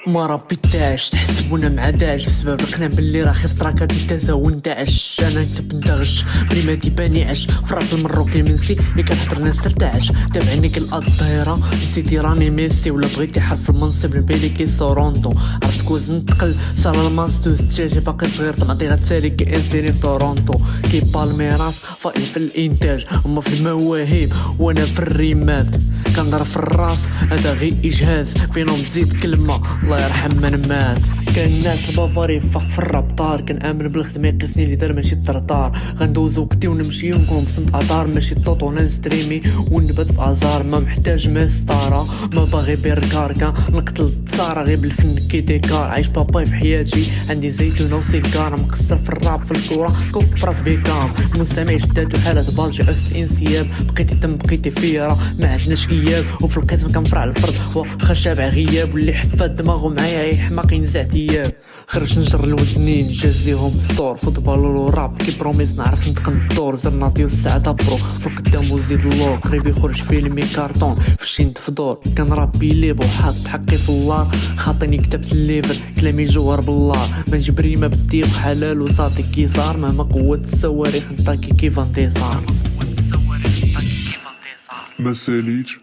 ما ربي تاعش تحسبونا مع داعش بسبب القنام باللي راه خيف تراكا ديتازا وندعش. انا نكتب ندغش بريما ديباني عش فرات المروكي منسي اللي كنحضر ناس ترتعش. تابعني كل الظاهره نسيتي راني ميسي ولا بغيتي حرف المنصب البالي كي سورونتو. عرفت كوز نتقل صار الماستو ستاجي باقي صغير طمعتي غتسالي كي انسيري تورونتو. كي بالميراس فايل في الانتاج هما في المواهب وانا في الريمات. كنضرب في الراس هذا غير اجهاز فينهم تزيد كلمه الله يرحم من مات. كان الناس البافاري فاق في الرابطار كنامن بالخدمه يقيسني اللي دار ماشي الطرطار. غندوز وقتي ونمشي ونكون بسنت اطار ماشي طوطو نستريمي ونبات في ازار. ما محتاج مسطره ما باغي بيركاركا نقتل التسارة غير بالفن كي ديكار. عايش باباي في حياتي عندي زيتونه وسيجاره مقصر في الراب في الكوره كفرت بيكام. مستمع جداد وحالة بالجي في انسياب بقيتي تم بقيتي فيا ما عندناش اياب. وفي القسم كنفرع الفرد واخا شابع غياب واللي حفاد دماغو معايا يحماق ينزع تياب. خرج نجر الودنين جازيهم ستور فوتبال وراب كي بروميس نعرف نتقن الدور. زرنا ديال الساعه برو في القدام وزيد اللور قريب يخرج فيلمي كارطون فشين تفدور. كان رابي ليبو حاط حقي في اللار خاطيني كتبت الليفل كلامي جوهر باللار. ما نجيب ريمه بالديق حلال وصاطي كي صار مهما قوة الصواريخ نطاكي كيف انتصار. ما ساليتش